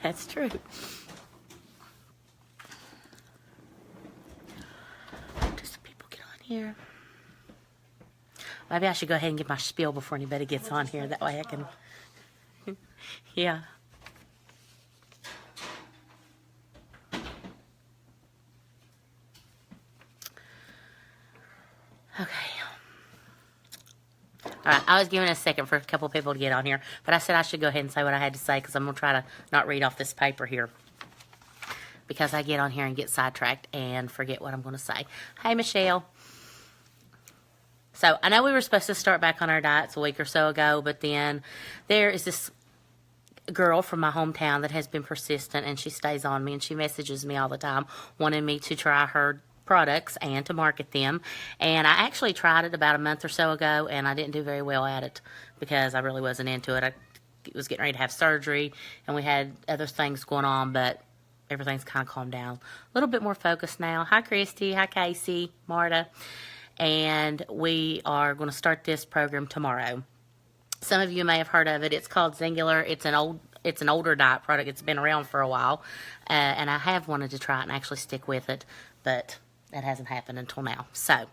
That's true. Do some people get on here? Maybe I should go ahead and get my spiel before anybody gets on here. That way I can... Yeah. Okay. All right, I was giving a second for a couple people to get on here, but I said I should go ahead and say what I had to say because I'm going to try to not read off this paper here because I get on here and get sidetracked and forget what I'm going to say. Hey, Michelle. So I know we were supposed to start back on our diets a week or so ago, but then there is this girl from my hometown that has been persistent, and she stays on me, and she messages me all the time wanting me to try her products and to market them. And I actually tried it about a month or so ago, and I didn't do very well at it because I really wasn't into it. I was getting ready to have surgery, and we had other things going on, but everything's kind of calmed down. A little bit more focused now. Hi, Christy. Hi, Casey. Marta. And we are going to start this program tomorrow. Some of you may have heard of it. It's called Singular. It's an older diet product. It's been around for a while, and I have wanted to try it and actually stick with it, but that hasn't happened until now. So,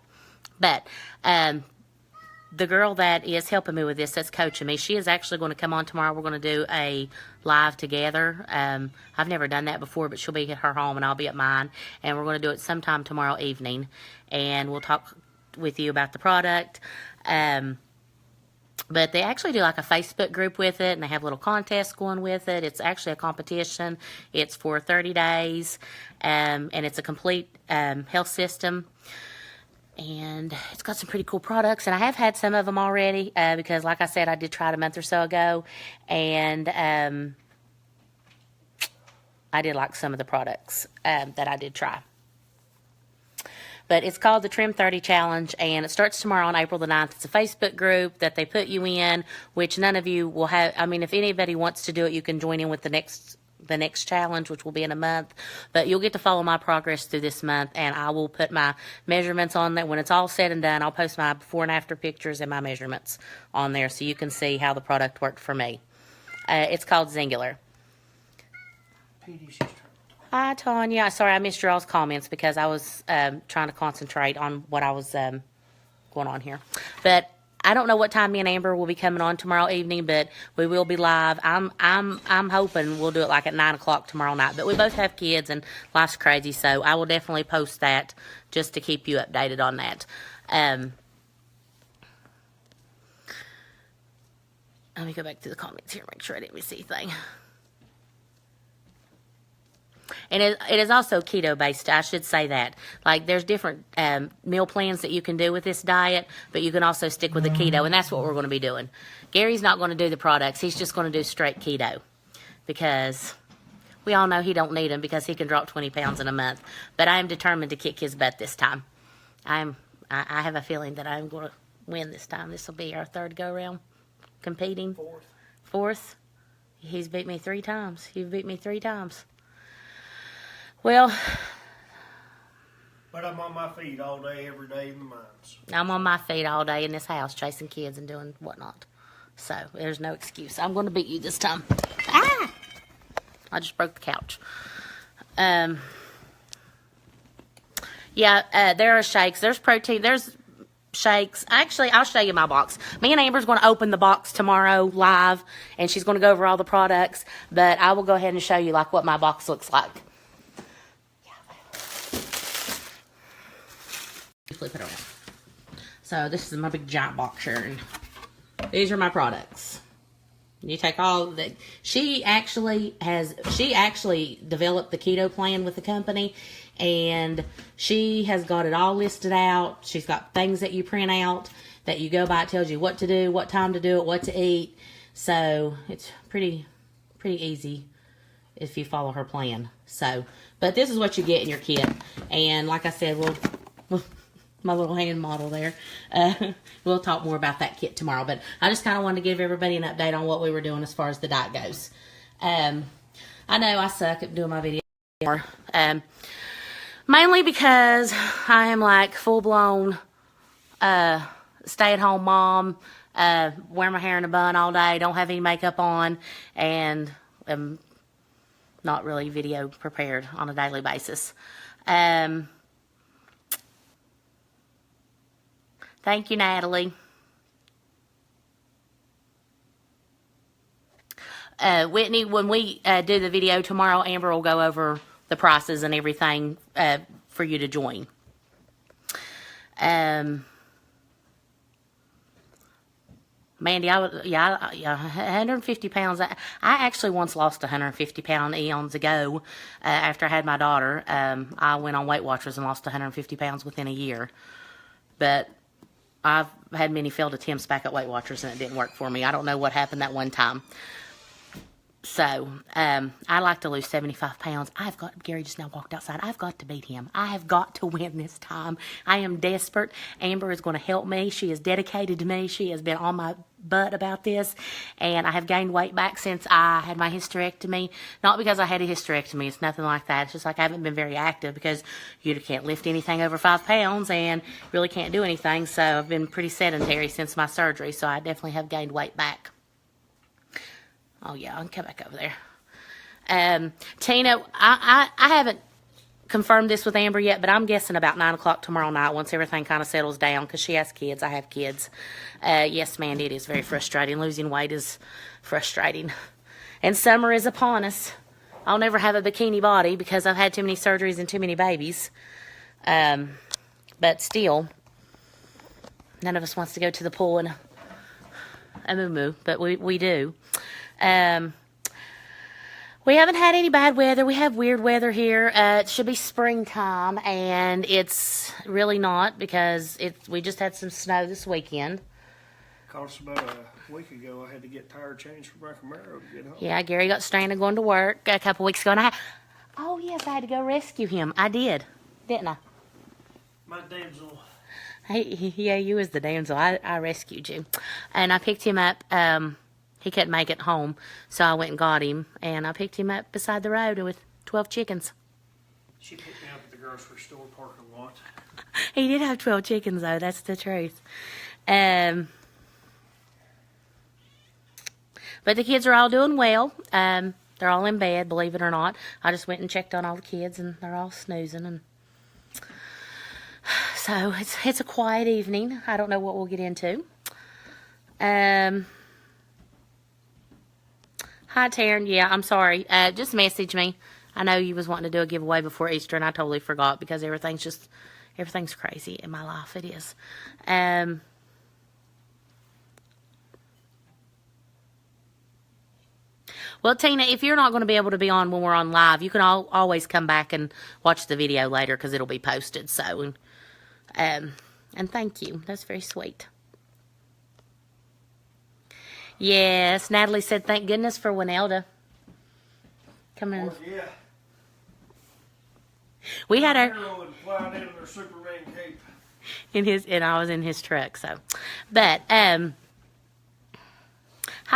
but the girl that is helping me with this, that's coaching me, she is actually going to come on tomorrow. We're going to do a live together. I've never done that before, but she'll be at her home and I'll be at mine, and we're going to do it sometime tomorrow evening, and we'll talk with you about the product. But they actually do like a Facebook group with it, and they have little contests going with it. It's actually a competition. It's for 30 days, and it's a complete health system. And it's got some pretty cool products, and I have had some of them already because, like I said, I did try it a month or so ago, and I did like some of the products that I did try. But it's called the Trim 30 Challenge, and it starts tomorrow on April the 9th. It's a Facebook group that they put you in, which none of you will have. I mean, if anybody wants to do it, you can join in with the next challenge, which will be in a month. But you'll get to follow my progress through this month, and I will put my measurements on there. When it's all said and done, I'll post my before and after pictures and my measurements on there so you can see how the product worked for me. It's called Singular. Hi, Tanya. Sorry, I missed your all's comments because I was trying to concentrate on what I was going on here. But I don't know what time me and Amber will be coming on tomorrow evening, but we will be live. I'm hoping we'll do it like at 9 o'clock tomorrow night. But we both have kids and life's crazy, so I will definitely post that just to keep you updated on that. Let me go back to the comments here, make sure I didn't miss anything. And it is also keto-based, I should say that. Like, there's different meal plans that you can do with this diet, but you can also stick with the keto, and that's what we're going to be doing. Gary's not going to do the products. He's just going to do straight keto because we all know he don't need them because he can drop 20 pounds in a month. But I am determined to kick his butt this time. I have a feeling that I'm going to win this time. This will be our third go-round competing. Fourth. He's beat me 3 times. You've beat me 3 times. Well, but I'm on my feet all day, every day in the mines. I'm on my feet all day in this house, chasing kids and doing whatnot. So there's no excuse. I'm going to beat you this time. Ah! I just broke the couch. Yeah, there are shakes. There's protein. There's shakes. Actually, I'll show you my box. Me and Amber's going to open the box tomorrow live, and she's going to go over all the products. But I will go ahead and show you like what my box looks like. Flip it around. So this is my big giant box here, and these are my products. You take all the. She actually developed the keto plan with the company, and she has got it all listed out. She's got things that you print out that you go by. It tells you what to do, what time to do it, what to eat. So it's pretty easy if you follow her plan. So, but this is what you get in your kit, and like I said, we'll my little hand model there. We'll talk more about that kit tomorrow, but I just kind of wanted to give everybody an update on what we were doing as far as the diet goes. I know I suck at doing my video mainly because I am like full-blown stay-at-home mom, wear my hair in a bun all day, don't have any makeup on, and not really video prepared on a daily basis. Thank you, Natalie. Whitney, when we do the video tomorrow, Amber will go over the prices and everything for you to join. Mandy, 150 pounds. I actually once lost 150 pound eons ago after I had my daughter. I went on Weight Watchers and lost 150 pounds within a year. But I've had many failed attempts back at Weight Watchers and it didn't work for me. I don't know what happened that one time. So, I like to lose 75 pounds. Gary just now walked outside. I've got to beat him. I have got to win this time. I am desperate. Amber is going to help me. She is dedicated to me. She has been on my butt about this. And I have gained weight back since I had my hysterectomy. Not because I had a hysterectomy. It's nothing like that. It's just like I haven't been very active because you can't lift anything over 5 pounds and really can't do anything. So, I've been pretty sedentary since my surgery. So, I definitely have gained weight back. Oh, yeah, I can come back over there. Tina, I haven't confirmed this with Amber yet, but I'm guessing about 9 o'clock tomorrow night once everything kind of settles down because she has kids. I have kids. Yes, Mandy, it is very frustrating. Losing weight is frustrating. And summer is upon us. I'll never have a bikini body because I've had too many surgeries and too many babies. But still, none of us wants to go to the pool and a moo-moo, but we do. We haven't had any bad weather. We have weird weather here. It should be springtime, and it's really not because we just had some snow this weekend. Cost about a week ago, I had to get tire changed for my Camaro to get home. Yeah, Gary got stranded going to work a couple weeks ago, and oh yes, I had to go rescue him. I did, didn't I? My damsel. Yeah, you was the damsel. I rescued you, and I picked him up. He couldn't make it home, so I went and got him, and I picked him up beside the road with 12 chickens. She picked me up at the grocery store parking lot. He did have 12 chickens, though. That's the truth. But the kids are all doing well. They're all in bed, believe it or not. I just went and checked on all the kids, and they're all snoozing. And so it's a quiet evening. I don't know what we'll get into. Hi, Taryn. Yeah, I'm sorry. Just message me. I know you was wanting to do a giveaway before Easter, and I totally forgot because everything's crazy in my life. It is. Well, Tina, if you're not going to be able to be on when we're on live, you can always come back and watch the video later because it'll be posted. So, and thank you. That's very sweet. Yes, Natalie said, thank goodness for Winelda. Come in. Yeah. We had our hero would fly in their Superman cape. and I was in his truck, so. But, hi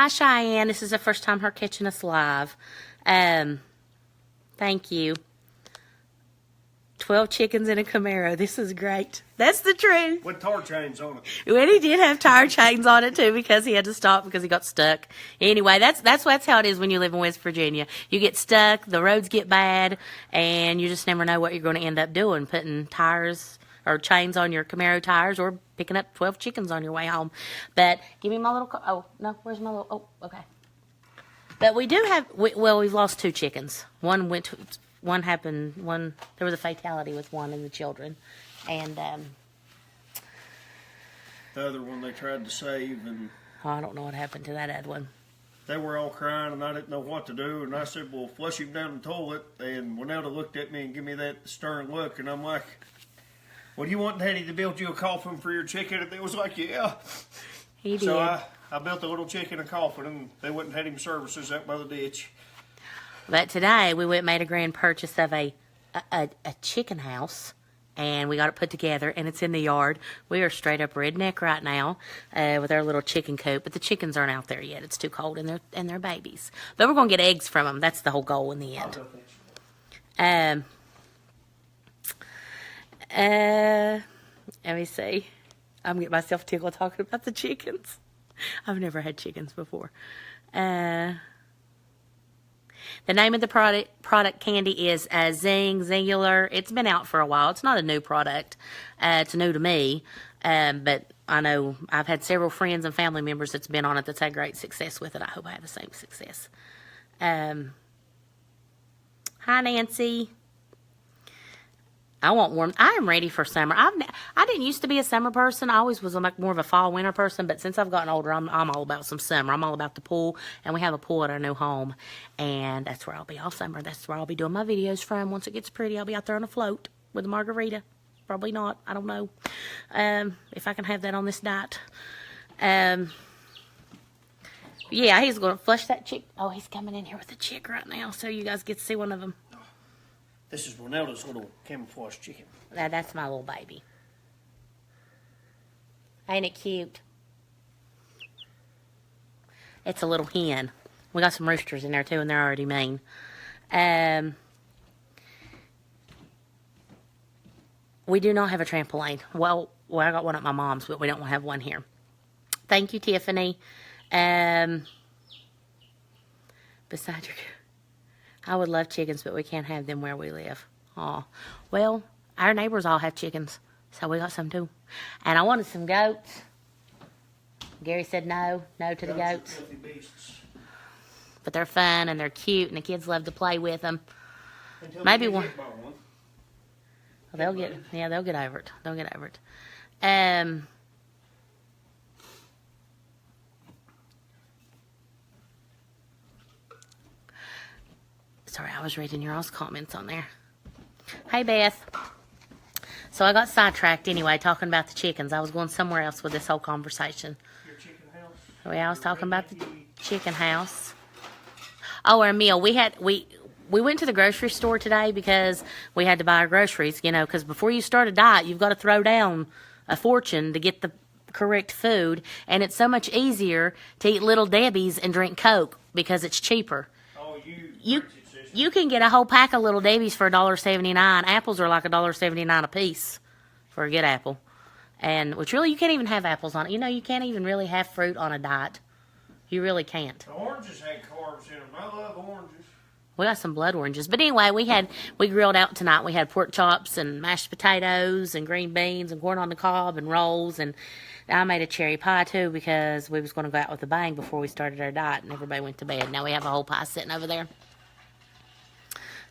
Cheyenne. This is the first time her catching us live. Thank you. 12 chickens in a Camaro. This is great. That's the truth. With tire chains on it. Well, he did have tire chains on it too because he had to stop because he got stuck. Anyway, that's how it is when you live in West Virginia. You get stuck, the roads get bad, and you just never know what you're going to end up doing, putting tires or chains on your Camaro tires or picking up 12 chickens on your way home. But give me my little oh, no, where's my little oh, okay. But we do have we've lost 2 chickens. One happened, there was a fatality with one of the children. And the other one they tried to save, and I don't know what happened to that other one. They were all crying, and I didn't know what to do. And I said, well, flush him down the toilet. And Winelda looked at me and gave me that stern look. And I'm like, well, do you want Daddy to build you a coffin for your chicken? And they was like, yeah. He did. So I built a little chicken a coffin, and they wouldn't have him services out by the ditch. But today we went and made a grand purchase of a chicken house. And we got it put together, and it's in the yard. We are straight up redneck right now with our little chicken coop, but the chickens aren't out there yet. It's too cold, and they're babies. But we're going to get eggs from them. That's the whole goal in the end. Let me see. I'm getting myself tickled talking about the chickens. I've never had chickens before. The name of the product candy is Zingular. It's been out for a while. It's not a new product. It's new to me. But I know I've had several friends and family members that's been on it that's had great success with it. I hope I have the same success. Hi, Nancy. I want warm. I am ready for summer. I didn't used to be a summer person. I always was more of a fall, winter person. But since I've gotten older, I'm all about some summer. I'm all about the pool. And we have a pool at our new home. And that's where I'll be all summer. That's where I'll be doing my videos from. Once it gets pretty, I'll be out there on a float with a margarita. Probably not. I don't know. If I can have that on this diet. Yeah, he's going to flush that chick. Oh, he's coming in here with a chick right now. So you guys get to see one of them. This is Ronaldo's little camouflage chicken. That's my little baby. Ain't it cute? It's a little hen. We got some roosters in there too, and they're already mean. We do not have a trampoline. Well, I got one at my mom's, but we don't have one here. Thank you, Tiffany. Besides your... I would love chickens, but we can't have them where we live. Aw. Well, our neighbors all have chickens, so we got some too. And I wanted some goats. Gary said no to the goats. But they're fun and they're cute, and the kids love to play with them. Maybe one. Well, they'll get over it. They'll get over it. Sorry, I was reading your all's comments on there. Hey, Beth. So I got sidetracked anyway, talking about the chickens. I was going somewhere else with this whole conversation. Your chicken house? Yeah, I was talking about the chicken house. Oh, our meal. We went to the grocery store today because we had to buy our groceries, because before you start a diet, you've got to throw down a fortune to get the correct food. And it's so much easier to eat Little Debbie's and drink Coke because it's cheaper. Oh, You can get a whole pack of Little Debbie's for $1.79. Apples are like $1.79 a piece for a good apple. And which really, you can't even have apples on it. You can't even really have fruit on a diet. You really can't. The oranges had carbs in them. I love oranges. We got some blood oranges. But anyway, we grilled out tonight. We had pork chops and mashed potatoes and green beans and corn on the cob and rolls. And I made a cherry pie too because we was going to go out with a bang before we started our diet and everybody went to bed. Now we have a whole pie sitting over there.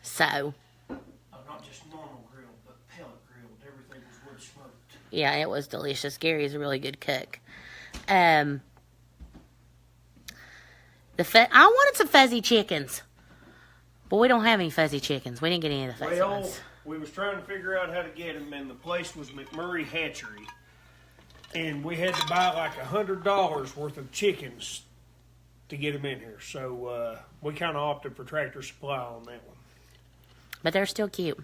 So. Not just normal grilled, but pellet grilled. Everything was wood smoked. Yeah, it was delicious. Gary's a really good cook. I wanted some fuzzy chickens. But we don't have any fuzzy chickens. We didn't get any of the fuzzy ones. We was trying to figure out how to get them, and the place was McMurray Hatchery. And we had to buy like $100 worth of chickens to get them in here. So we kind of opted for Tractor Supply on that one. But they're still cute.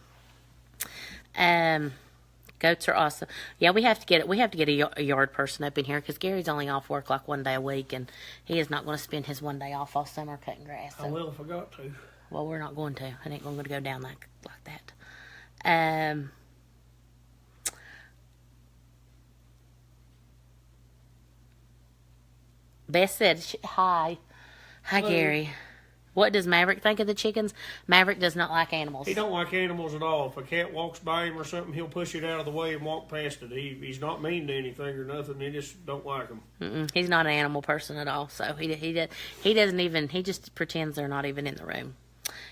Goats are awesome. Yeah, we have to get a yard person up in here because Gary's only off work like one day a week, and he is not going to spend his one day off all summer cutting grass. So. I will if I got to. Well, we're not going to. It ain't going to go down like that. Beth said, hi. Hi, Gary. What does Maverick think of the chickens? Maverick does not like animals. He don't like animals at all. If a cat walks by him or something, he'll push it out of the way and walk past it. He's not mean to anything or nothing. He just don't like them. He's not an animal person at all. So he doesn't even. He just pretends they're not even in the room.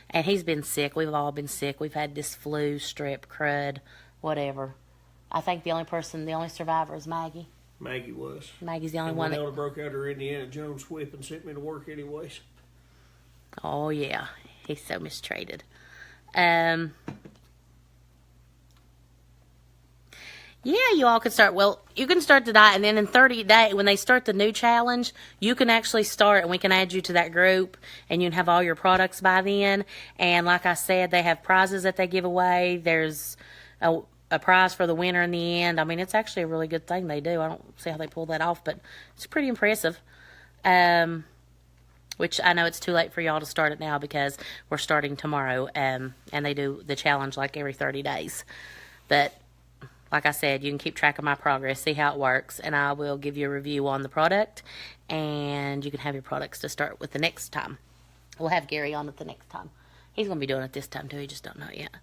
And he's been sick. We've all been sick. We've had this flu, strep, crud, whatever. I think the only survivor is Maggie. Maggie was. Maggie's the only one that broke out her Indiana Jones whip and sent me to work anyways. Oh, yeah. He's so mistreated. Yeah, you all could start. Well, you can start the diet, and then in 30 days, when they start the new challenge, you can actually start, and we can add you to that group, and you can have all your products by then. And like I said, they have prizes that they give away. There's a prize for the winner in the end. I mean, it's actually a really good thing they do. I don't see how they pull that off, but it's pretty impressive. Which I know it's too late for y'all to start it now because we're starting tomorrow, and they do the challenge like every 30 days. But like I said, you can keep track of my progress, see how it works, and I will give you a review on the product, and you can have your products to start with the next time. We'll have Gary on it the next time. He's going to be doing it this time too. He just don't know it yet.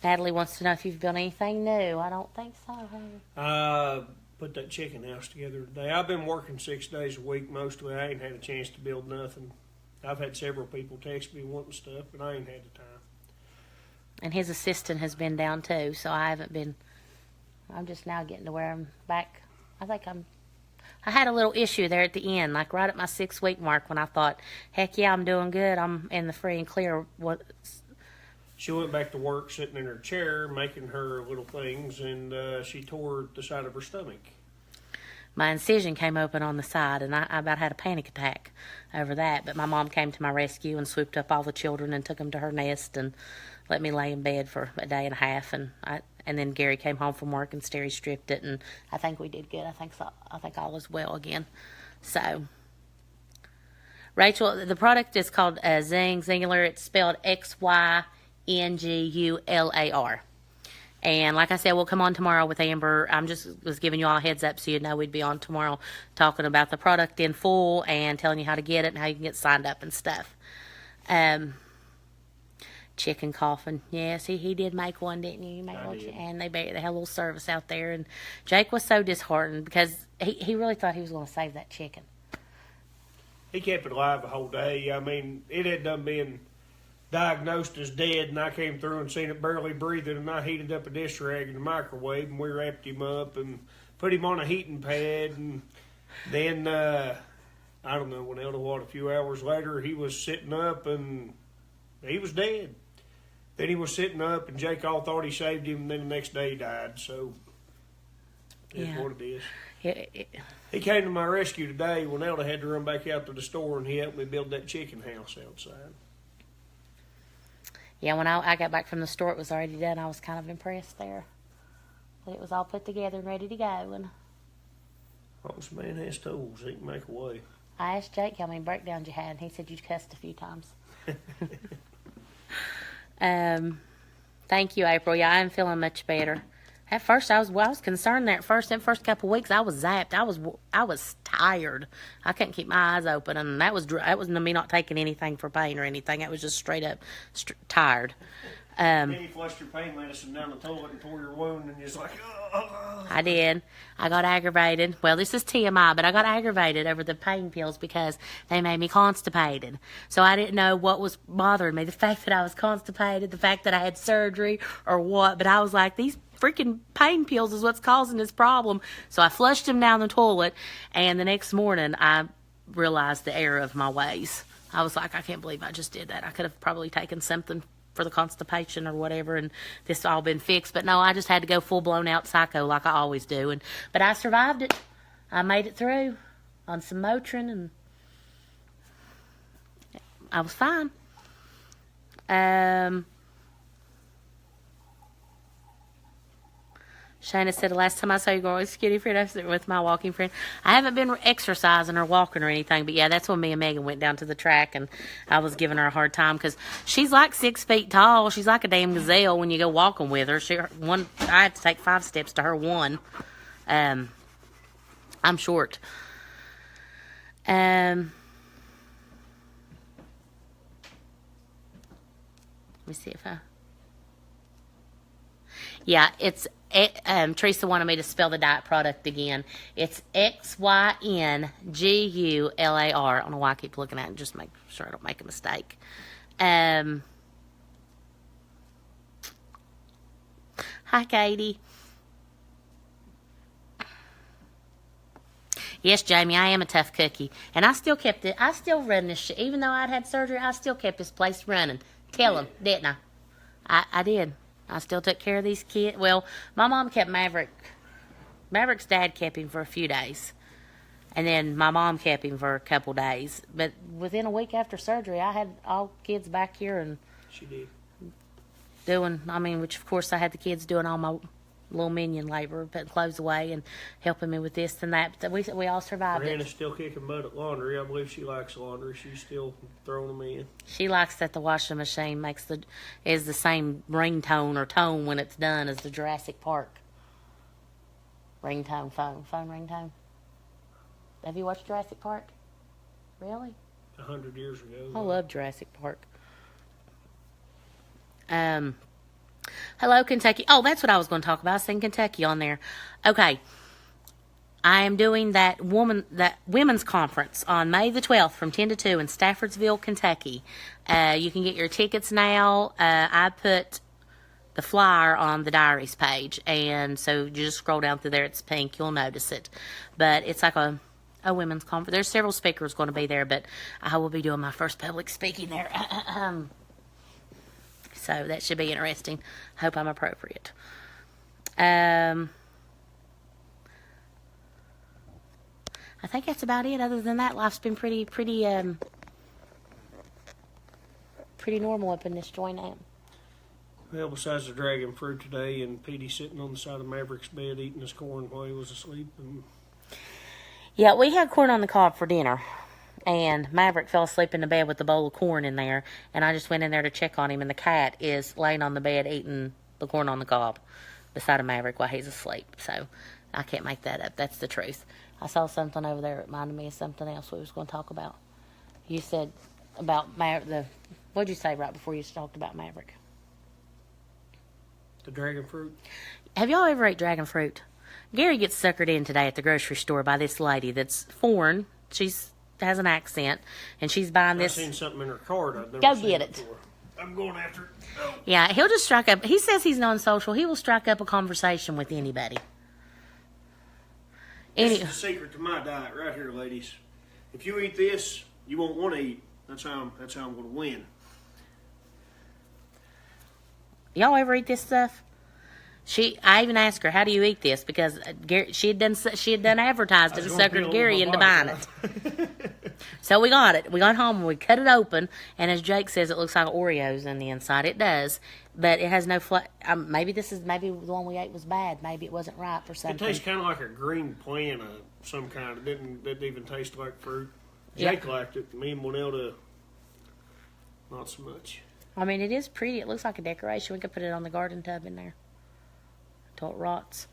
Natalie wants to know if you've built anything new. I don't think so. Put that chicken house together today. I've been working 6 days a week mostly. I ain't had a chance to build nothing. I've had several people text me wanting stuff, but I ain't had the time. And his assistant has been down too, so I haven't been. I'm just now getting to where I'm back. I had a little issue there at the end, like right at my 6-week mark when I thought, heck yeah, I'm doing good. I'm in the free and clear. She went back to work sitting in her chair making her little things, and she tore the side of her stomach. My incision came open on the side, and I about had a panic attack over that. But my mom came to my rescue and swooped up all the children and took them to her nest and let me lay in bed for a day and a half. And then Gary came home from work and Steri stripped it, and I think we did good. I think all is well again. So, Rachel, the product is called Zingular. It's spelled XYNGULAR. And like I said, we'll come on tomorrow with Amber. Was giving you all a heads up so you know we'd be on tomorrow talking about the product in full and telling you how to get it and how you can get signed up and stuff. Chicken coffin. Yes, he did make one, didn't you? You made one, and they had a little service out there. And Jake was so disheartened because he really thought he was going to save that chicken. He kept it alive the whole day. I mean, it had done been diagnosed as dead, and I came through and seen it barely breathing, and I heated up a dish rag in the microwave, and we wrapped him up and put him on a heating pad, and then, I don't know, a few hours later, he was sitting up, and he was dead. Then he was sitting up, and Jake all thought he saved him, and then the next day he died, so it's what it is. He came to my rescue today when Elda had to run back out to the store, and he helped me build that chicken house outside. Yeah, when I got back from the store, it was already done. I was kind of impressed there. But it was all put together and ready to go. And This man has tools. He can make a way. I asked Jake how many breakdowns you had, and he said you cussed a few times. Thank you, April. Yeah, I am feeling much better. At first, I was concerned there. That first couple of weeks, I was zapped. I was tired. I couldn't keep my eyes open, and that was me not taking anything for pain or anything. It was just straight up tired. Then you flushed your pain medicine down the toilet and tore your wound, and you're just like, oh. I did. I got aggravated. Well, this is TMI, but I got aggravated over the pain pills because they made me constipated. So I didn't know what was bothering me, the fact that I was constipated, the fact that I had surgery, or what. But I was like, these freaking pain pills is what's causing this problem. So I flushed them down the toilet, and the next morning I realized the error of my ways. I was like, I can't believe I just did that. I could have probably taken something for the constipation or whatever, and this all been fixed. But no, I just had to go full-blown out psycho like I always do. But I survived it. I made it through on some Motrin, and I was fine. Shayna said, the last time I saw you going skinny friend, I was with my walking friend. I haven't been exercising or walking or anything, but yeah, that's when me and Megan went down to the track, and I was giving her a hard time because she's like 6 feet tall. She's like a damn gazelle when you go walking with her. I had to take 5 steps to her 1. I'm short. Let me see if I... Yeah, it's... Teresa wanted me to spell the diet product again. It's XYNGULAR. I don't know why I keep looking at it. Just make sure I don't make a mistake. Hi, Katie. Yes, Jamie, I am a tough cookie. And I still kept it. I still run this shit. Even though I'd had surgery, I still kept this place running. Tell them, didn't I? I did. I still took care of these kids. Well, my mom kept Maverick. Maverick's dad kept him for a few days. And then my mom kept him for a couple days. But within a week after surgery, I had all kids back here and she did. which of course I had the kids doing all little minion labor, putting clothes away and helping me with this and that. But we all survived Brianna's it. still kicking butt at laundry. I believe she likes laundry. She's still throwing them in. She likes that the washing machine is the same ringtone or tone when it's done as the Jurassic Park ringtone phone ringtone. Have you watched Jurassic Park? Really? 100 years ago. I love Jurassic Park. Hello, Kentucky. Oh, that's what I was going to talk about. I seen Kentucky on there. Okay. I am doing that women's conference on May the 12th from 10 to 2 in Staffordsville, Kentucky. You can get your tickets now. I put the flyer on the diaries page, and so you just scroll down through there. It's pink. You'll notice it. But it's like a women's conference. There's several speakers going to be there, but I will be doing my first public speaking there. So that should be interesting. Hope I'm appropriate. I think that's about it. Other than that, life's been pretty normal up in this joint now. Well, besides the dragon fruit today and Petey sitting on the side of Maverick's bed eating his corn while he was asleep. Yeah, we had corn on the cob for dinner. And Maverick fell asleep in the bed with a bowl of corn in there. And I just went in there to check on him. And the cat is laying on the bed eating the corn on the cob beside of Maverick while he's asleep. So I can't make that up. That's the truth. I saw something over there that reminded me of something else we was going to talk about. You said about what'd you say right before you talked about Maverick? The dragon fruit. Have y'all ever ate dragon fruit? Gary gets suckered in today at the grocery store by this lady that's foreign. She's has an accent, and she's buying this. I've seen something in her card I've never Go seen get it. before. I'm going after it. Oh. Yeah, he'll just strike up. He says he's non-social. He will strike up a conversation with anybody. This is the secret to my diet right here, ladies. If you eat this, you won't want to eat. That's how I'm going to win. Y'all ever eat this stuff? I even asked her, "How do you eat this?" Because she had done advertised it and suckered Gary into buying it. So we got it. We got home and we cut it open, and as Jake says, it looks like Oreos on the inside. It does, but it has no maybe the one we ate was bad. Maybe it wasn't ripe or something. It tastes kind of like a green plant of some kind. It didn't even taste like fruit. Jake liked it. Me and Winelda, not so much. I mean, it is pretty. It looks like a decoration. We could put it on the garden tub in there until it rots.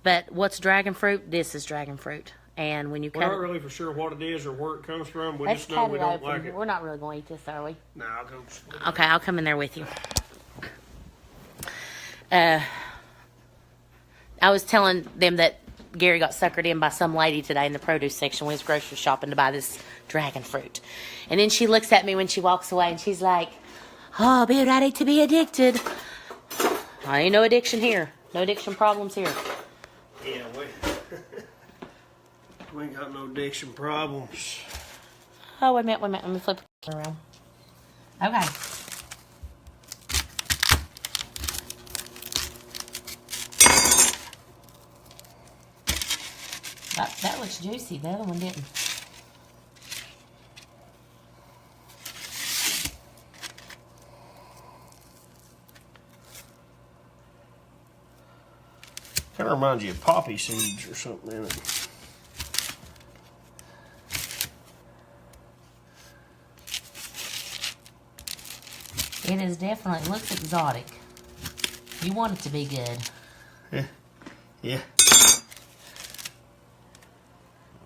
But what's dragon fruit? This is dragon fruit. And when you cut We're not really for sure what it is or where it comes from. We let's just know cut we it don't open. like it. We're not really going to eat this, are we? No, I'll go. Okay, I'll come in there with you. I was telling them that Gary got suckered in by some lady today in the produce section when he was grocery shopping to buy this dragon fruit. And then she looks at me when she walks away and she's like, "Oh, be ready to be addicted." Ain't no addiction here. No addiction problems here. Yeah, we ain't got no addiction problems. Oh, wait a minute. Let me flip it around. Okay. That looks juicy. The other one didn't. Kind of reminds you of poppy seeds or something in it. It is definitely looks exotic. You want it to be good. Yeah.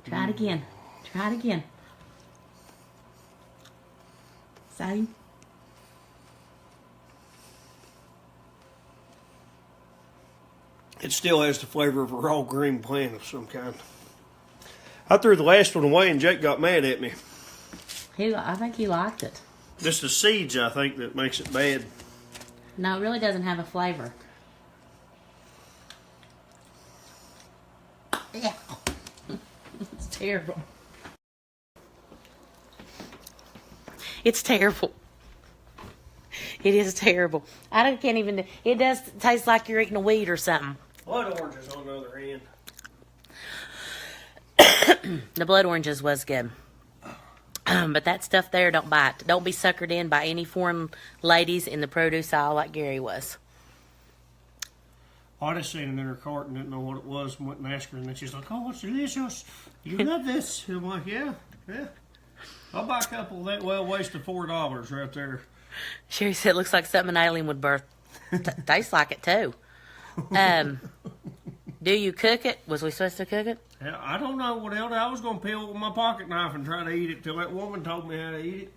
Try it again. Try it again. Same. It still has the flavor of a raw green plant of some kind. I threw the last one away and Jake got mad at me. I think he liked it. Just the seeds, I think, that makes it bad. No, it really doesn't have a flavor. Yeah. It's terrible. It's terrible. It is terrible. Can't even. It does taste like you're eating a weed or something. Blood oranges, on the other hand. The blood oranges was good. But that stuff there, don't buy it. Don't be suckered in by any foreign ladies in the produce aisle like Gary was. I just seen it in her cart and didn't know what it was and went and asked her, and then she's like, "Oh, it's delicious. You love this." I'm like, yeah. I'll buy a couple of that well-wasted $4 right there. Sherry said it looks like something an alien would birth. Tastes like it, too. Do you cook it? Was we supposed to cook it? Yeah, I don't know what else. I was going to peel it with my pocket knife and try to eat it till that woman told me how to eat it.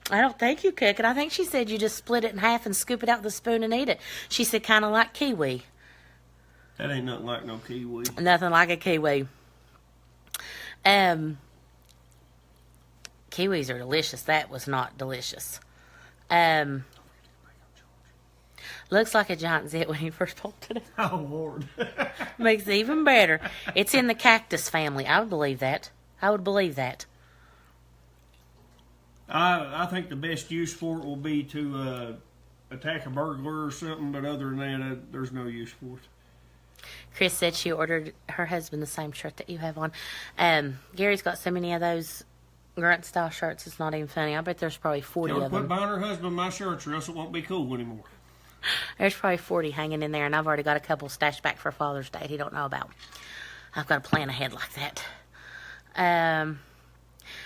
I don't think you cook it. I think she said you just split it in half and scoop it out with a spoon and eat it. She said kind of like kiwi. That ain't nothing like no kiwi. Nothing like a kiwi. Kiwis are delicious. That was not delicious. Looks like a giant zit when he first popped it out. Oh, Lord. Makes it even better. It's in the cactus family. I would believe that. I think the best use for it will be to attack a burglar or something, but other than that, there's no use for it. Chris said she ordered her husband the same shirt that you have on. Gary's got so many of those grunt style shirts, it's not even funny. I bet there's probably 40 Don't of them. quit buying her husband my shirts or else it won't be cool anymore. There's probably 40 hanging in there, and I've already got a couple stashed back for Father's Day he don't know about. I've got to plan ahead like that.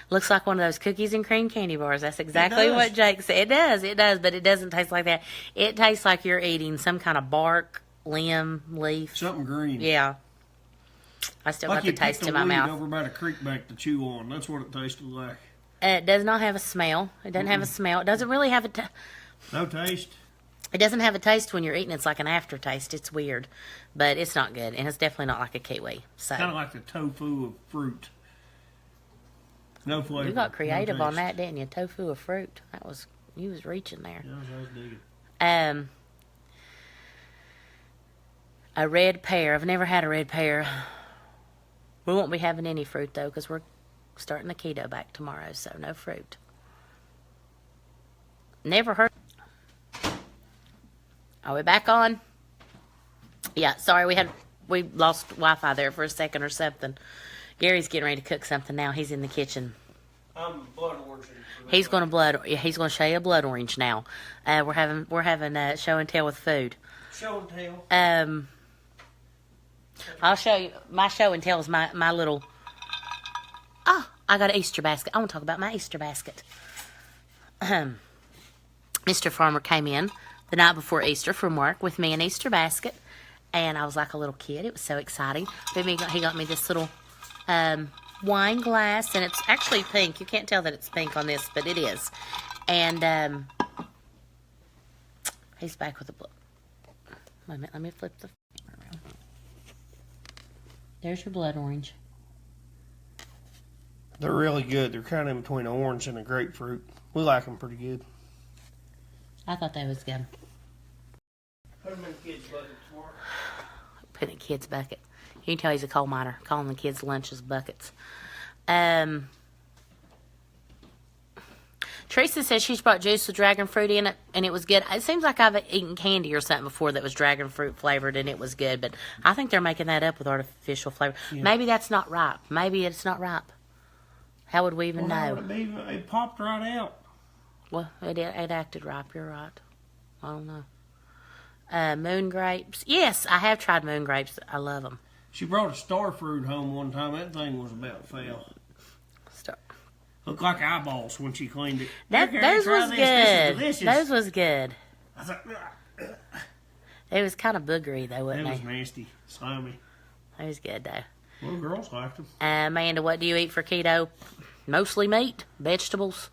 Looks like one of those cookies and cream candy bars. That's exactly what Jake said. It does, but it doesn't taste like that. It tastes like you're eating some kind of bark, limb, leaf. Something green. Yeah. I still got the taste in my mouth. Over by the creek bank to chew on. That's what it tasted like. It does not have a smell. It doesn't have a smell. It doesn't really have no taste. It doesn't have a taste when you're eating. It's like an aftertaste. It's weird, but it's not good, and it's definitely not like a kiwi. So kind of like the tofu of fruit. No flavor. You got creative on that, didn't you? Tofu of fruit. You was reaching there. Yeah, I was digging. A red pear. I've never had a red pear. We won't be having any fruit though, because we're starting the keto back tomorrow, so no fruit. Never heard. Are we back on? Yeah, sorry, we lost Wi-Fi there for a second or something. Gary's getting ready to cook something now. He's in the kitchen. I'm blood orange. He's going to show you a blood orange now. We're having show and tell with food. Show and tell. I'll show you my show and tell is my little. I got an Easter basket. I want to talk about my Easter basket. Mr. Farmer came in the night before Easter from work with me an Easter basket, and I was like a little kid. It was so exciting. But he got me this little wine glass, and it's actually pink. You can't tell that it's pink on this, but it is. And he's back with the blood. Wait a minute, let me flip the around. There's your blood orange. They're really good. They're kind of in between an orange and a grapefruit. We like them pretty good. I thought they was good. Put them in the kids' bucket tomorrow. Put in a kid's bucket. You can tell he's a coal miner, calling the kids' lunches buckets. Teresa says she's brought juice with dragon fruit in it, and it was good. It seems like I've eaten candy or something before that was dragon fruit flavored, and it was good. But I think they're making that up with artificial flavor. Yeah. Maybe that's not ripe. Maybe it's not ripe. How would we even know? It popped right out. Well, it acted ripe. You're right. I don't know. Moon grapes. Yes, I have tried moon grapes. I love them. She brought a star fruit home one time. That thing was about fail. Looked like eyeballs when she cleaned it. Those was good. Those was good. I thought, it was kind of boogery though, wasn't it? It was nasty, slimy. It was good though. Well, girls liked them. Amanda, what do you eat for keto? Mostly meat, vegetables,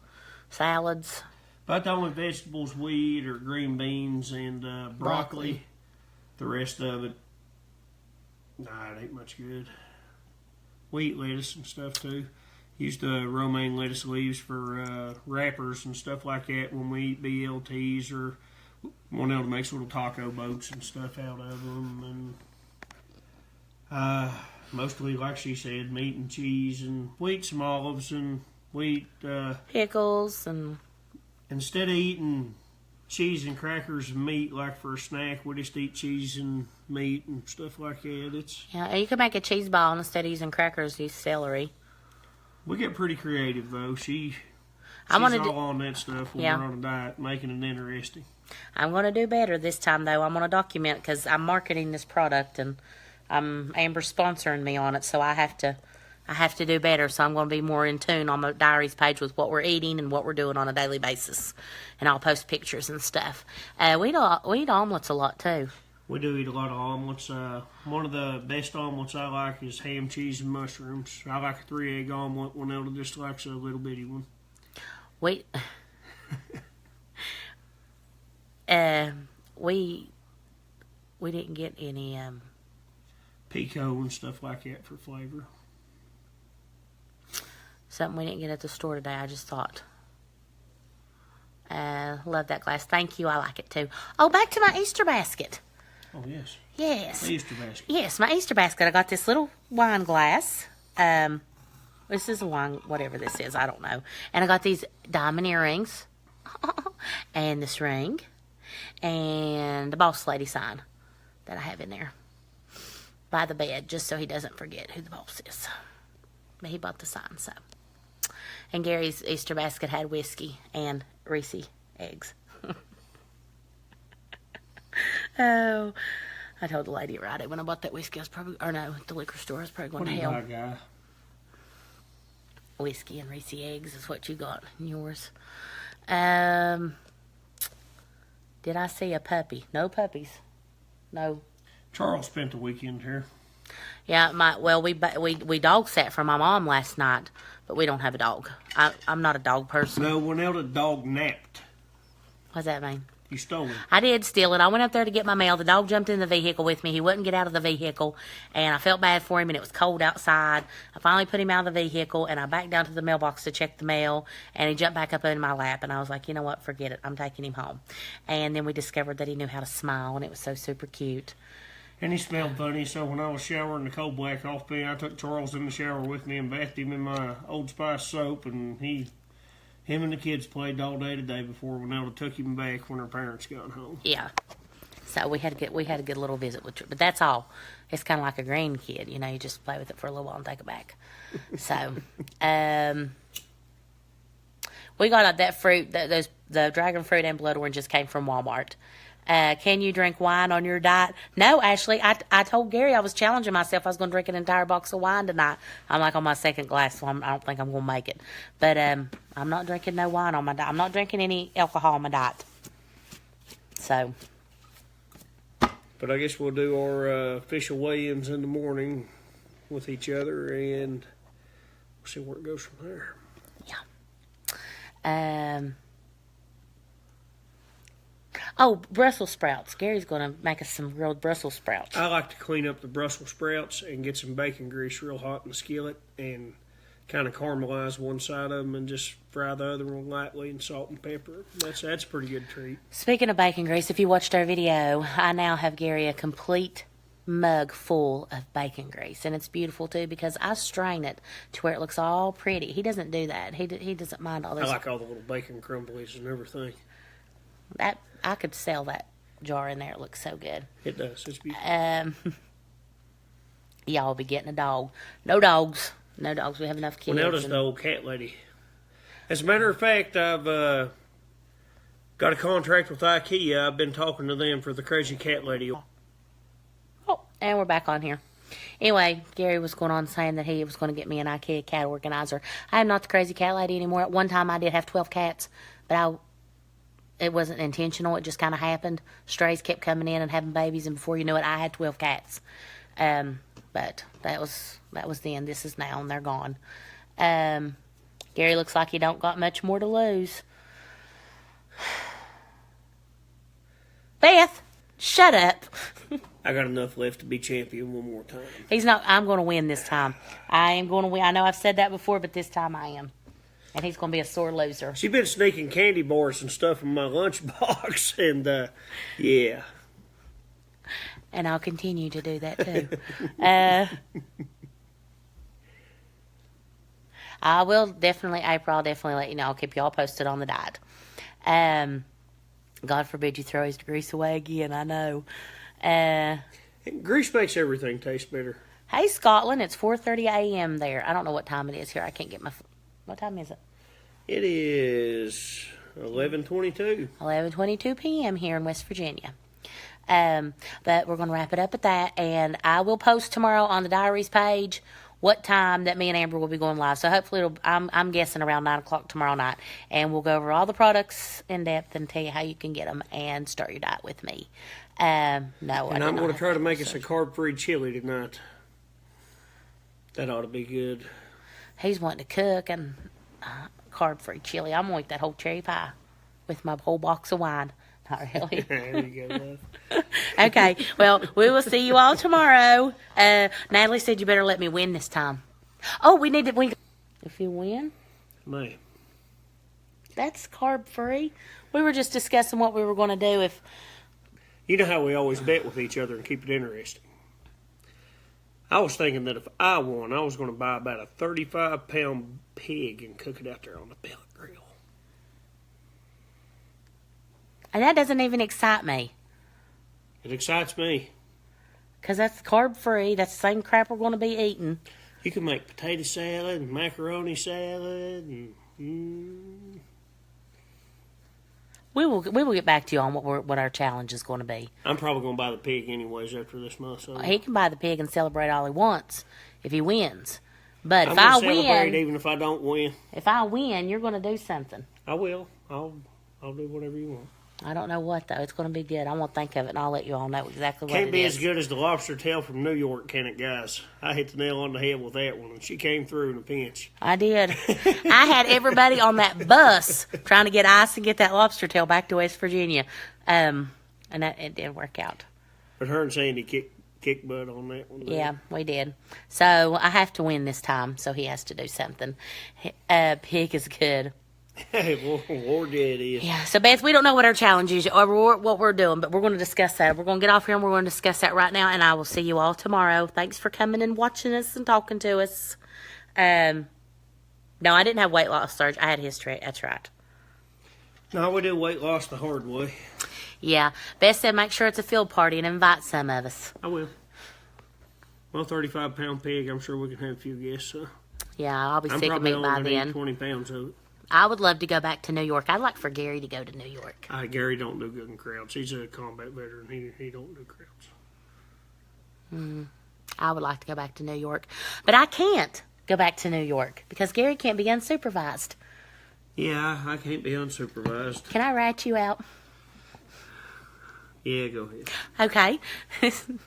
salads. About the only vegetables we eat are green beans and broccoli. The rest of it, nah, it ain't much good. We eat lettuce and stuff too. Used romaine lettuce leaves for wrappers and stuff like that when we eat BLTs, or one able to make little taco boats and stuff out of them. And mostly, like she said, meat and cheese, and we eat some olives, and we eat pickles. And instead of eating cheese and crackers and meat like for a snack, we just eat cheese and meat and stuff like that. Yeah, you can make a cheese ball, and instead of using crackers, use celery. We get pretty creative though. I'm She's gonna all on that stuff when Yeah. we're on a diet, making it interesting. I'm gonna do better this time though. I'm gonna document because I'm marketing this product and Amber's sponsoring me on it, so I have to do better. So I'm gonna be more in tune on the diaries page with what we're eating and what we're doing on a daily basis, and I'll post pictures and stuff. We eat omelets a lot too. We do eat a lot of omelets. One of the best omelets I like is ham, cheese, and mushrooms. I like a 3-egg omelet. Winona just likes a little bitty one. We we didn't get any Pico and stuff like that for flavor. something we didn't get at the store today. I just thought. Love that glass. Thank you. I like it too. Oh, back to my Easter basket. Oh, yes. Yes. The Easter basket. Yes, my Easter basket. I got this little wine glass. This is a wine, whatever this is. I don't know. And I got these diamond earrings. And this ring. And the boss lady sign that I have in there by the bed, just so he doesn't forget who the boss is. But he bought the sign, so. And Gary's Easter basket had whiskey and Reese eggs. Oh, I told the lady right when I bought that whiskey, I was probably, or no, at the liquor store, I was probably going What to do you hell. buy, guy? Whiskey and Reese eggs is what you got in yours. Did I see a puppy? No puppies. No. Charles spent the weekend here. Yeah, we dog sat for my mom last night, but we don't have a dog. I'm not a dog person. No, Winona dog napped. What does that mean? You stole him. I did steal it. I went up there to get my mail. The dog jumped in the vehicle with me. He wouldn't get out of the vehicle, and I felt bad for him, and it was cold outside. I finally put him out of the vehicle, and I backed down to the mailbox to check the mail, and he jumped back up in my lap, and I was like, you know what, forget it. I'm taking him home. And then we discovered that he knew how to smile, and it was so super cute. And he smelled funny, so when I was showering the cold black off me, I took Charles in the shower with me and bathed him in my Old Spice soap, and him and the kids played all day today before Winona took him back when her parents got home. Yeah. So we had a good little visit with her, but that's all. It's kind of like a green kid, you know. You just play with it for a little while and take it back. So, we got that fruit. The dragon fruit and blood oranges came from Walmart. Can you drink wine on your diet? No, Ashley. I told Gary I was challenging myself. I was going to drink an entire box of wine tonight. I'm like on my second glass, so I don't think I'm going to make it. But I'm not drinking no wine on my diet. I'm not drinking any alcohol on my diet. So. But I guess we'll do our official weigh-ins in the morning with each other, and we'll see where it goes from there. Yeah. Oh, Brussels sprouts. Gary's going to make us some grilled Brussels sprouts. I like to clean up the Brussels sprouts and get some bacon grease real hot in the skillet and kind of caramelize one side of them and just fry the other one lightly in salt and pepper. That's a pretty good treat. Speaking of bacon grease, if you watched our video, I now have Gary a complete mug full of bacon grease, and it's beautiful too because I strain it to where it looks all pretty. He doesn't do that. He doesn't mind all this. I like all the little bacon crumblies and everything. That I could sell that jar in there. It looks so good. It does. It's beautiful. Y'all will be getting a dog. No dogs. No dogs. We have enough kids. Winelda's the old cat lady. As a matter of fact, I've got a contract with IKEA. I've been talking to them for the crazy cat lady. Oh, and we're back on here. Anyway, Gary was going on saying that he was going to get me an IKEA cat organizer. I am not the crazy cat lady anymore. At one time, I did have 12 cats, but it wasn't intentional. It just kind of happened. Strays kept coming in and having babies, and before you knew it, I had 12 cats. But that was then. This is now, and they're gone. Gary looks like he don't got much more to lose. Beth, shut up. I got enough left to be champion one more time. He's not. I'm going to win this time. I am going to win. I know I've said that before, but this time I am. And he's going to be a sore loser. She's been sneaking candy bars and stuff in my lunchbox, and yeah. And I'll continue to do that too. I will definitely, April, I'll definitely let you know. I'll keep y'all posted on the diet. God forbid you throw his grease away again, I know. Grease makes everything taste better. Hey, Scotland, it's 4:30 a.m. there. I don't know what time it is here. I can't get my... What time is it? It is 11:22. 11:22 p.m. here in West Virginia. But we're going to wrap it up at that, and I will post tomorrow on the diaries page what time that me and Amber will be going live. So hopefully I'm guessing around 9 o'clock tomorrow night, and we'll go over all the products in depth and tell you how you can get them and start your diet with me. No, And I'm going to try to make us a carb-free chili tonight. That ought to be good. He's wanting to cook and carb-free chili. I'm going to eat that whole cherry pie with my whole box of wine. Not really. There you go, love. Okay, well, we will see you all tomorrow. Natalie said you better let me win this time. Oh, we need to win. If you win, Man. that's carb-free. We were just discussing what we were going to do if... You know how we always bet with each other and keep it interesting. I was thinking that if I won, I was going to buy about a 35-pound pig and cook it out there on the pellet grill. And that doesn't even excite me. It excites me. Because that's carb-free. That's the same crap we're going to be eating. You can make potato salad and macaroni salad and... We will get back to you on what our challenge is going to be. I'm probably going to buy the pig anyways after this month. So He can buy the pig and celebrate all he wants if he wins. But I'm if gonna I celebrate win, even if I don't win. if I win, you're going to do something. I will. I'll do whatever you want. I don't know what, though. It's going to be good. I won't think of it, and I'll let you all know exactly what Can't it be is. as good as the lobster tail from New York, can it, guys? I hit the nail on the head with that one, and she came through in a pinch. I did. I had everybody on that bus trying to get ice and get that lobster tail back to West Virginia. And it did work out. But her and Sandy kicked butt on that one. Yeah, we did. So I have to win this time, so he has to do something. Pig is good. Hey, Lord, yeah, it is. Yeah, so Beth, we don't know what our challenge is or what we're doing, but we're going to discuss that. We're going to get off here and we're going to discuss that right now, and I will see you all tomorrow. Thanks for coming and watching us and talking to us. No, I didn't have weight loss surgery. I had history. That's right. No, we do weight loss the hard way. Yeah, Beth said make sure it's a field party and invite some of us. I will. Well, 35-pound pig, I'm sure we can have a few guests. Yeah, I'll be I'm sick of probably meat only by going to eat then. 20 pounds of it. I would love to go back to New York. I'd like for Gary to go to New York. Gary don't do good in crowds. He's a combat veteran. He don't do crowds. I would like to go back to New York, but I can't go back to New York because Gary can't be unsupervised. Yeah, I can't be unsupervised. Can I rat you out? Yeah, go ahead. Okay.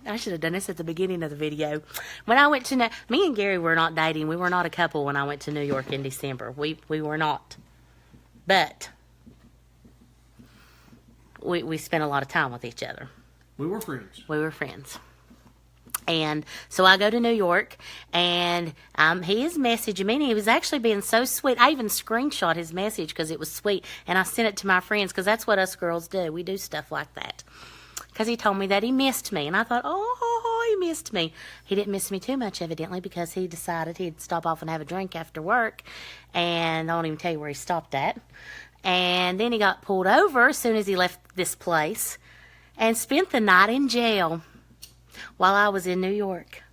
I should have done this at the beginning of the video. When I went to me and Gary were not dating. We were not a couple when I went to New York in December. We were not. But we spent a lot of time with each other. We were friends. We were friends. And so I go to New York, and he is messaging me, and he was actually being so sweet. I even screenshot his message because it was sweet, and I sent it to my friends because that's what us girls do. We do stuff like that. Because he told me that he missed me, and I thought, oh, he missed me. He didn't miss me too much, evidently, because he decided he'd stop off and have a drink after work, and I won't even tell you where he stopped at. And then he got pulled over as soon as he left this place and spent the night in jail while I was in New York.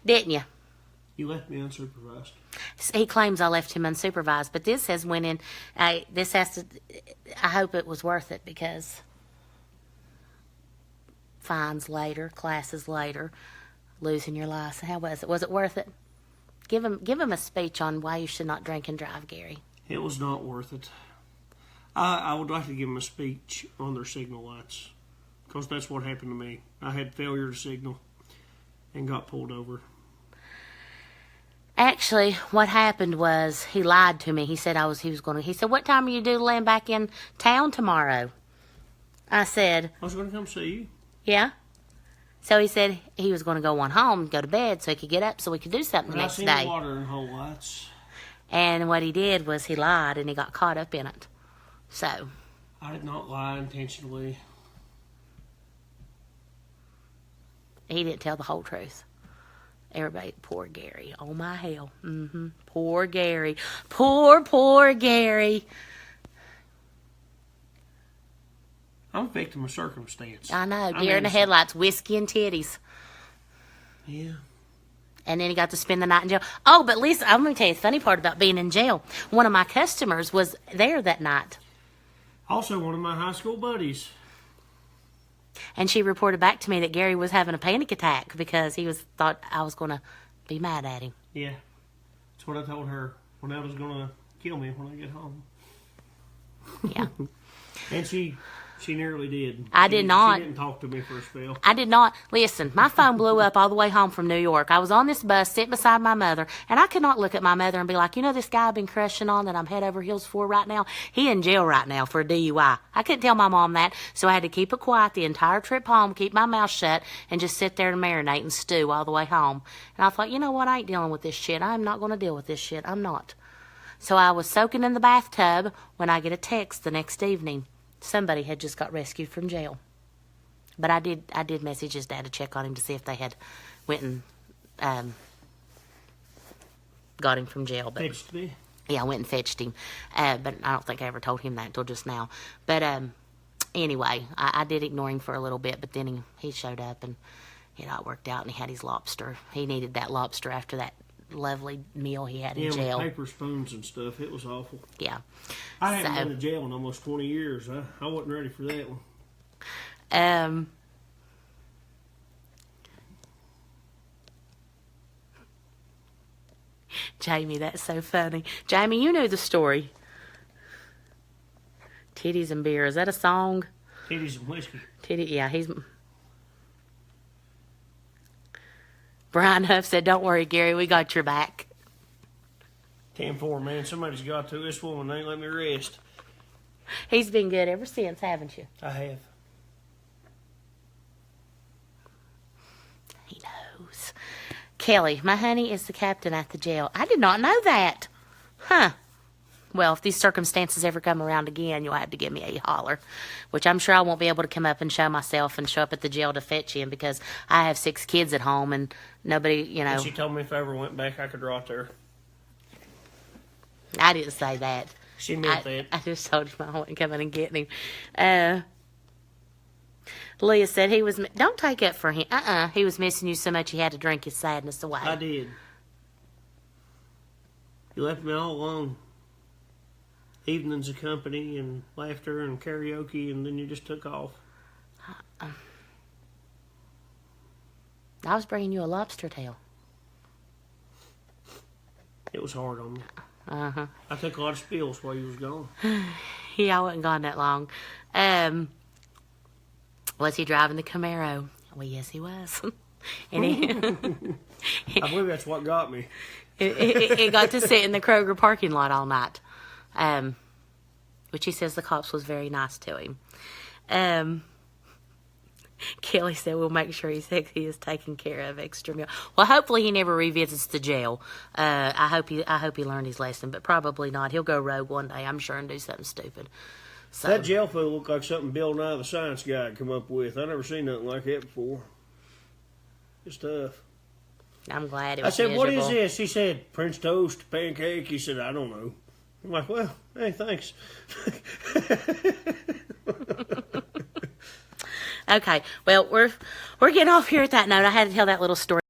Didn't you? You left me unsupervised. He claims I left him unsupervised, but this has went in. This has to. I hope it was worth it because fines later, classes later, losing your license. How was it? Was it worth it? Give him a speech on why you should not drink and drive, Gary. It was not worth it. I would like to give them a speech on their signal lights because that's what happened to me. I had failure to signal and got pulled over. Actually, what happened was he lied to me. He said he said, what time are you due to land back in town tomorrow? I said, I was going to come see you. yeah. So he said he was going to go on home, go to bed, so he could get up, so we could do something the But I next seen day. the water and whole lights. And what he did was he lied, and he got caught up in it. So I did not lie intentionally. he didn't tell the whole truth. Everybody, poor Gary. Oh, my hell. Poor Gary. Poor Gary. I'm a victim of circumstance. I know. I'm Deer in the innocent. headlights, whiskey and titties. Yeah. And then he got to spend the night in jail. Oh, but Lisa, I'm going to tell you the funny part about being in jail. One of my customers was there that night. Also, one of my high school buddies. And she reported back to me that Gary was having a panic attack because he thought I was going to be mad at him. Yeah. That's what I told her when I was going to kill me when I get home. Yeah. And she nearly did. I did not. She didn't talk to me for a spell. I did not. Listen, my phone blew up all the way home from New York. I was on this bus sitting beside my mother, and I could not look at my mother and be like, you know this guy I've been crushing on that I'm head over heels for right now? He in jail right now for a DUI. I couldn't tell my mom that, so I had to keep it quiet the entire trip home, keep my mouth shut, and just sit there and marinate and stew all the way home. And I thought, you know what? I ain't dealing with this shit. I'm not going to deal with this shit. I'm not. So I was soaking in the bathtub when I get a text the next evening. Somebody had just got rescued from jail. But I did message his dad to check on him to see if they had went and got him from jail. But Fetched me. yeah, I went and fetched him. But I don't think I ever told him that until just now. But anyway, I did ignore him for a little bit, but then he showed up and it all worked out, and he had his lobster. He needed that lobster after that lovely meal he had in jail. With paper spoons and stuff. It was awful. Yeah. I hadn't been to jail in almost 20 years. I wasn't ready for that one. Jamie, that's so funny. Jamie, you knew the story. Titties and beer. Is that a song? Titties and whiskey. Yeah, Brian Huff said, don't worry, Gary, we got your back. 10-4, man. Somebody's got to. This woman ain't let me rest. He's been good ever since, haven't you? I have. He knows. Kelly, my honey is the captain at the jail. I did not know that. Huh. Well, if these circumstances ever come around again, you'll have to give me a holler, which I'm sure I won't be able to come up and show myself and show up at the jail to fetch him because I have 6 kids at home and nobody, you know. And she told me if I ever went back, I could rot there. I didn't say that. She meant that. I just told him I wasn't coming and getting him. Leah said he was, don't take up for him. He was missing you so much he had to drink his sadness away. I did. You left me all alone. Evenings of company and laughter and karaoke, and then you just took off. I was bringing you a lobster tail. It was hard on me. Uh-huh. I took a lot of spills while you was gone. Yeah, I wasn't gone that long. Was he driving the Camaro? Well, yes, he was. And I believe that's what got me. it got to sit in the Kroger parking lot all night. Which he says the cops was very nice to him. Kelly said we'll make sure he is taken care of extra meal. Well, hopefully he never revisits the jail. I hope he learned his lesson, but probably not. He'll go rogue one day, I'm sure, and do something stupid. So That jail food looked like something Bill Nye the Science Guy had come up with. I never seen nothing like that before. It's tough. I'm glad it I was said, miserable. what is this? He said, French toast, pancake. He said, I don't know. I'm like, well, hey, thanks. Okay, well, we're getting off here at that note. I had to tell that little story.